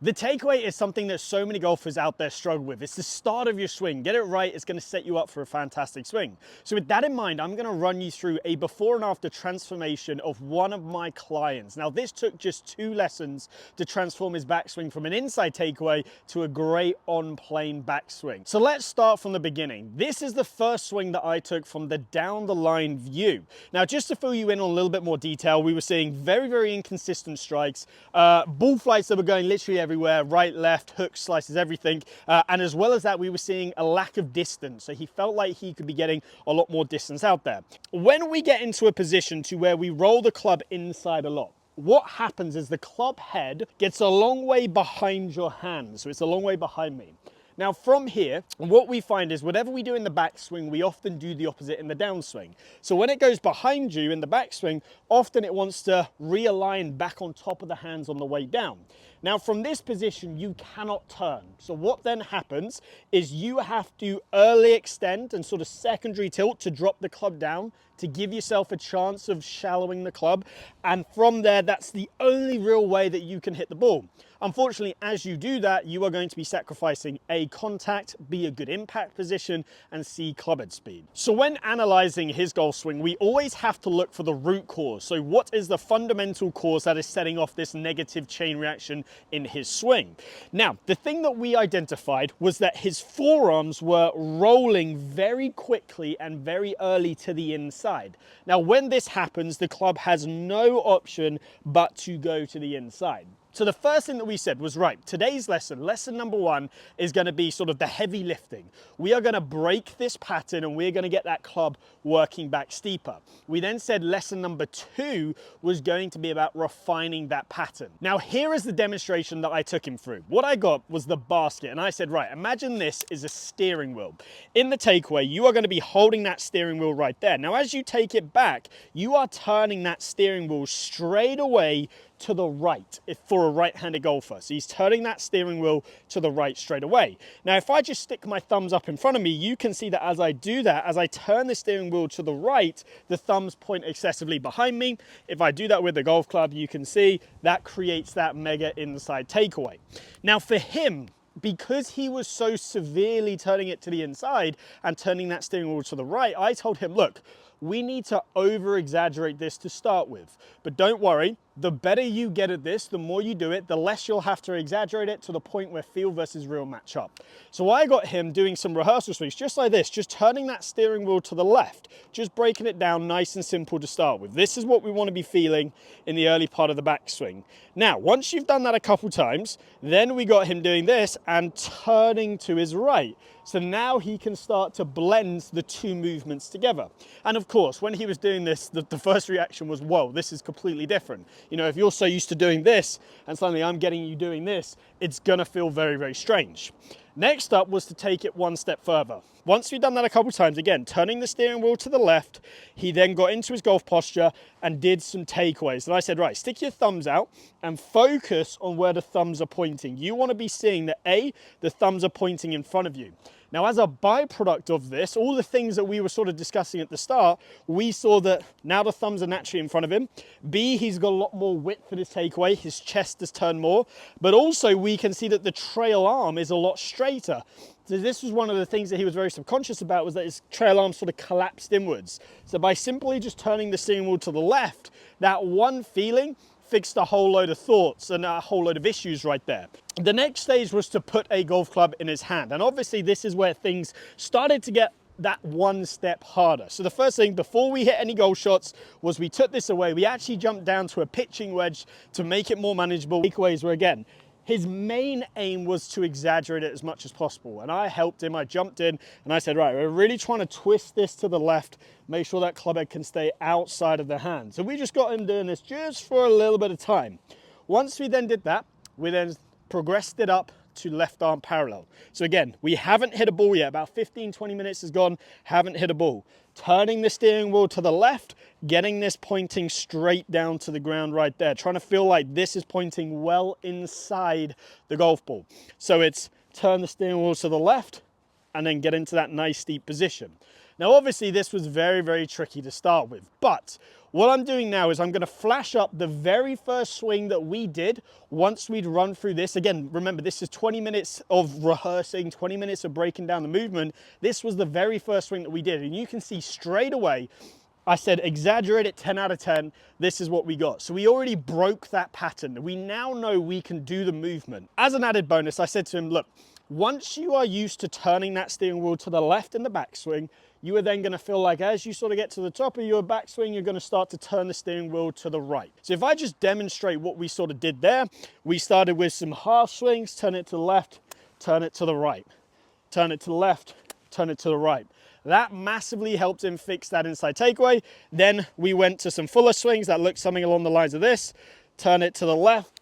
The takeaway is something that so many golfers out there struggle with. It's the start of your swing. Get it right, it's going to set you up for a fantastic swing. So with that in mind, I'm going to run you through a before and after transformation of one of my clients. Now this took just 2 lessons to transform his backswing from an inside takeaway to a great on-plane backswing. So let's start from the beginning. This is the first swing that I took from the down the line view. Now just to fill you in on a little bit more detail, we were seeing very inconsistent strikes, ball flights that were going literally everywhere, right, left, hooks, slices, everything. And as well as that, we were seeing a lack of distance. So he felt like he could be getting a lot more distance out there. When we get into a position to where we roll the club inside a lot, what happens is the club head gets a long way behind your hand. So it's a long way behind me. Now from here, what we find is whatever we do in the backswing, we often do the opposite in the downswing. So when it goes behind you in the backswing, often it wants to realign back on top of the hands on the way down. Now from this position, you cannot turn. So what then happens is you have to early extend and sort of secondary tilt to drop the club down to give yourself a chance of shallowing the club. And from there, that's the only real way that you can hit the ball. Unfortunately, as you do that, you are going to be sacrificing A, contact, B, a good impact position, and C, club head speed. So when analyzing his golf swing, we always have to look for the root cause. So what is the fundamental cause that is setting off this negative chain reaction in his swing? Now, the thing that we identified was that his forearms were rolling very quickly and very early to the inside. Now, when this happens, the club has no option but to go to the inside. So the first thing that we said was, right, today's lesson number 1 is going to be sort of the heavy lifting. We are going to break this pattern and we're going to get that club working back steeper. We then said lesson number 2 was going to be about refining that pattern. Now here is the demonstration that I took him through. What I got was the basket, and I said, right, imagine this is a steering wheel. In the takeaway, you are going to be holding that steering wheel right there. Now as you take it back, you are turning that steering wheel straight away to the right for a right-handed golfer. So he's turning that steering wheel to the right straight away. Now, if I just stick my thumbs up in front of me, you can see that as I do that, as I turn the steering wheel to the right, the thumbs point excessively behind me. If I do that with the golf club, you can see that creates that mega inside takeaway. Now for him, because he was so severely turning it to the inside and turning that steering wheel to the right, I told him, look, we need to over-exaggerate this to start with. But don't worry, the better you get at this, the more you do it, the less you'll have to exaggerate it to the point where feel versus real match up. So I got him doing some rehearsal swings just like this, just turning that steering wheel to the left, just breaking it down nice and simple to start with. This is what we want to be feeling in the early part of the backswing. Now, once you've done that a couple times, then we got him doing this and turning to his right. So now he can start to blend the 2 movements together. And of course, when he was doing this, the first reaction was, whoa, this is completely different. You know, if you're so used to doing this and suddenly I'm getting you doing this, it's gonna feel very strange. Next up was to take it 1 step further. Once we'd done that a couple times, again, turning the steering wheel to the left, he then got into his golf posture and did some takeaways. And I said, right, stick your thumbs out and focus on where the thumbs are pointing. You want to be seeing that A, the thumbs are pointing in front of you. Now, as a byproduct of this, all the things that we were sort of discussing at the start, we saw that now the thumbs are naturally in front of him. B, he's got a lot more width for his takeaway. His chest has turned more, but also we can see that the trail arm is a lot straighter. So this was one of the things that he was very subconscious about, was that his trail arm sort of collapsed inwards. So by simply just turning the steering wheel to the left, that one feeling fixed a whole load of thoughts and a whole load of issues right there. The next stage was to put a golf club in his hand. And obviously this is where things started to get that 1 step harder. So the first thing before we hit any golf shots was we took this away. We actually jumped down to a pitching wedge to make it more manageable. Takeaways were, again, his main aim was to exaggerate it as much as possible. And I helped him, I jumped in and I said, right, we're really trying to twist this to the left, make sure that club head can stay outside of the hand. So we just got him doing this just for a little bit of time. Once we then did that, we then progressed it up to left arm parallel. So again, we haven't hit a ball yet. About 15-20 minutes has gone, haven't hit a ball. Turning the steering wheel to the left, getting this pointing straight down to the ground right there. Trying to feel like this is pointing well inside the golf ball. So it's turn the steering wheel to the left and then get into that nice steep position. Now, obviously this was very tricky to start with, but What I'm doing now is I'm going to flash up the very first swing that we did once we'd run through this. Again, remember, this is 20 minutes of rehearsing, 20 minutes of breaking down the movement. This was the very first swing that we did, and you can see straight away I said, exaggerate it 10 out of 10. This is what we got. So we already broke that pattern. We now know we can do the movement. As an added bonus, I said to him, look, once you are used to turning that steering wheel to the left in the backswing, you are then going to feel like as you sort of get to the top of your backswing, you're going to start to turn the steering wheel to the right. So if I just demonstrate what we sort of did there, we started with some half swings, turn it to the left, turn it to the right, turn it to the left, turn it to the right. That massively helped him fix that inside takeaway. Then we went to some fuller swings that looked something along the lines of this. Turn it to the left,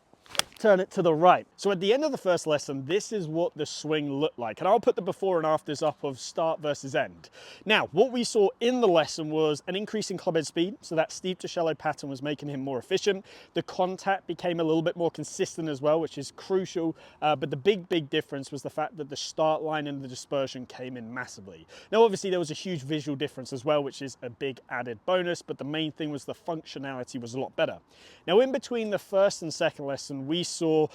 turn it to the right. So at the end of the first lesson, this is what the swing looked like. And I'll put the before and afters up of start versus end. Now, what we saw in the lesson was an increase in club head speed. So that steep to shallow pattern was making him more efficient. The contact became a little bit more consistent as well, which is crucial. But the big difference was the fact that the start line and the dispersion came in massively. Now, obviously there was a huge visual difference as well, which is a big added bonus, but the main thing was the functionality was a lot better. Now, in between the first and second lesson, we saw,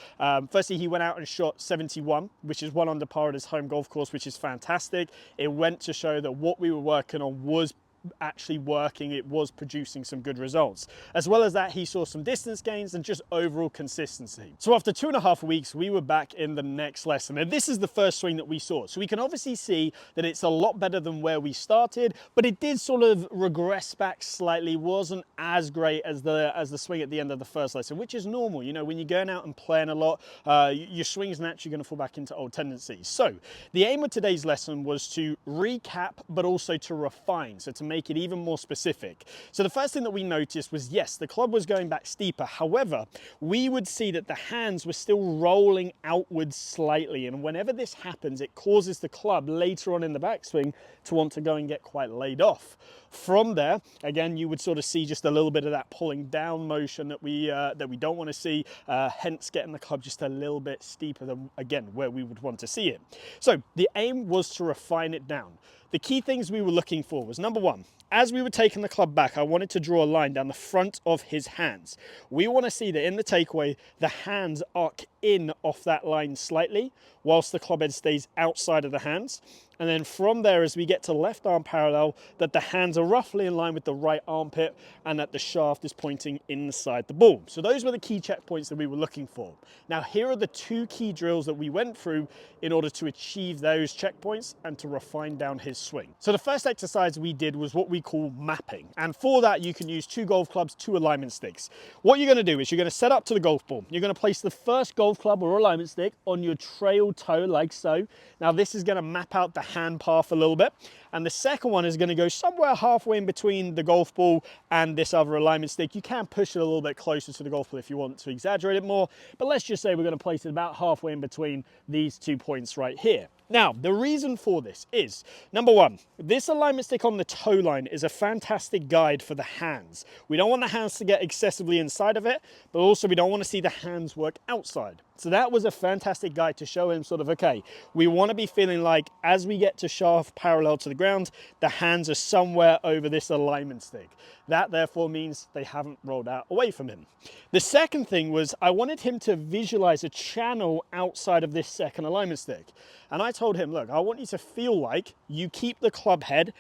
firstly, he went out and shot 71, which is 1 under par at his home golf course, which is fantastic. It went to show that what we were working on was actually working, it was producing some good results. As well as that, he saw some distance gains and just overall consistency. So after 2.5 weeks, we were back in the next lesson, and this is the first swing that we saw. So we can obviously see that it's a lot better than where we started, but it did sort of regress back slightly, wasn't as great as the swing at the end of the first lesson, which is normal. You know, when you're going out and playing a lot, your swing's naturally going to fall back into old tendencies. So the aim of today's lesson was to recap, but also to refine, so to make it even more specific. So the first thing that we noticed was, yes, the club was going back steeper. However, we would see that the hands were still rolling outwards slightly. And whenever this happens, it causes the club later on in the backswing to want to go and get quite laid off. From there, again, you would sort of see just a little bit of that pulling down motion that we don't want to see, hence getting the club just a little bit steeper than, again, where we would want to see it. So the aim was to refine it down. The key things we were looking for was, number one, as we were taking the club back, I wanted to draw a line down the front of his hands. We want to see that in the takeaway, the hands arc in off that line slightly, whilst the club head stays outside of the hands. And then from there, as we get to left arm parallel, that the hands are roughly in line with the right armpit and that the shaft is pointing inside the ball. So those were the key checkpoints that we were looking for. Now, here are the 2 key drills that we went through in order to achieve those checkpoints and to refine down his swing. So the first exercise we did was what we call mapping. And for that, you can use 2 golf clubs, 2 alignment sticks. What you're going to do is you're going to set up to the golf ball. You're going to place the first golf club or alignment stick on your trail toe like so. Now, this is going to map out the hand path a little bit, and the second one is going to go somewhere halfway in between the golf ball and this other alignment stick. You can push it a little bit closer to the golf ball if you want to exaggerate it more, but let's just say we're going to place it about halfway in between these 2 points right here. Now, the reason for this is, number one, this alignment stick on the toe line is a fantastic guide for the hands. We don't want the hands to get excessively inside of it, but also we don't want to see the hands work outside. So that was a fantastic guide to show him sort of, okay, we want to be feeling like as we get to shaft parallel to the ground, the hands are somewhere over this alignment stick. That therefore means they haven't rolled out away from him. The second thing was I wanted him to visualize a channel outside of this second alignment stick. And I told him, look, I want you to feel like you keep the club head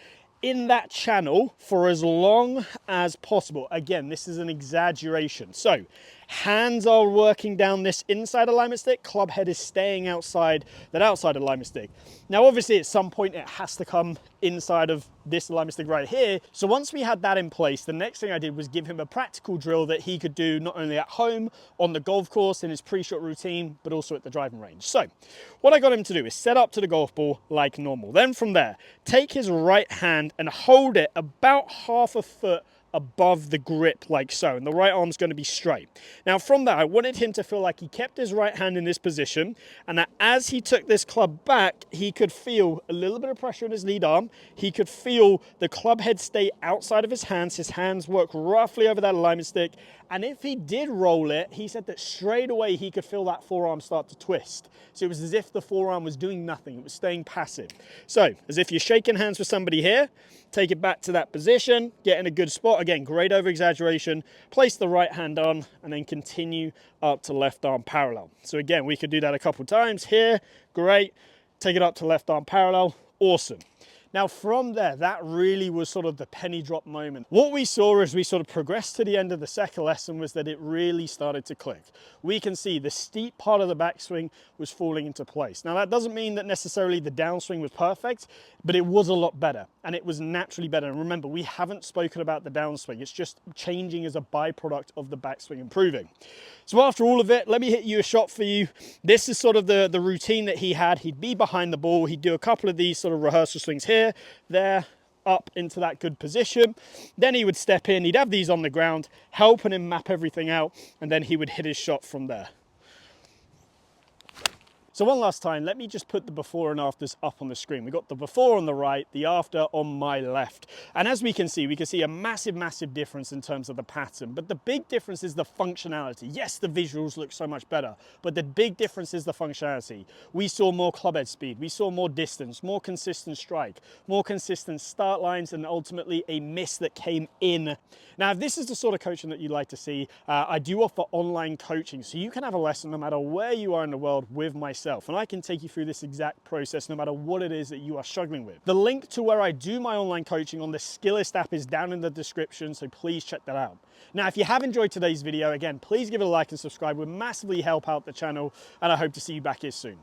in that channel for as long as possible. Again, this is an exaggeration. So hands are working down this inside alignment stick, club head is staying outside that outside alignment stick. Now, obviously at some point it has to come inside of this alignment stick right here. So once we had that in place, the next thing I did was give him a practical drill that he could do not only at home, on the golf course, in his pre-shot routine, but also at the driving range. So what I got him to do is set up to the golf ball like normal. Then from there, take his right hand and hold it about half a foot above the grip like so, and the right arm's going to be straight. Now from that, I wanted him to feel like he kept his right hand in this position, and that as he took this club back, he could feel a little bit of pressure in his lead arm. He could feel the club head stay outside of his hands work roughly over that alignment stick, And if he did roll it, he said that straight away he could feel that forearm start to twist. So it was as if the forearm was doing nothing, it was staying passive. So as if you're shaking hands with somebody here, take it back to that position, get in a good spot. Again, great over exaggeration, place the right hand on, and then continue up to left arm parallel. So again, we could do that a couple times here, great. Take it up to left arm parallel, awesome. Now from there, that really was sort of the penny drop moment. What we saw as we sort of progressed to the end of the second lesson was that it really started to click. We can see the steep part of the backswing was falling into place. Now that doesn't mean that necessarily the downswing was perfect, but it was a lot better and it was naturally better. And remember, we haven't spoken about the downswing. It's just changing as a byproduct of the backswing improving. So after all of it, let me hit you a shot for you. This is sort of the routine that he had. He'd be behind the ball. He'd do a couple of these sort of rehearsal swings here, there, up into that good position. Then he would step in. He'd have these on the ground, helping him map everything out. And then he would hit his shot from there. So one last time, let me just put the before and afters up on the screen. We've got the before on the right, the after on my left. And as we can see a massive, massive difference in terms of the pattern. But the big difference is the functionality. Yes, the visuals look so much better, but the big difference is the functionality. We saw more club head speed, we saw more distance, more consistent strike, more consistent start lines, and ultimately a miss that came in. Now, if this is the sort of coaching that you'd like to see, I do offer online coaching. So you can have a lesson no matter where you are in the world with myself. And I can take you through this exact process no matter what it is that you are struggling with. The link to where I do my online coaching on the Skillist app is down in the description, so please check that out. Now, if you have enjoyed today's video, again, please give it a like and subscribe. It would massively help out the channel, and I hope to see you back here soon.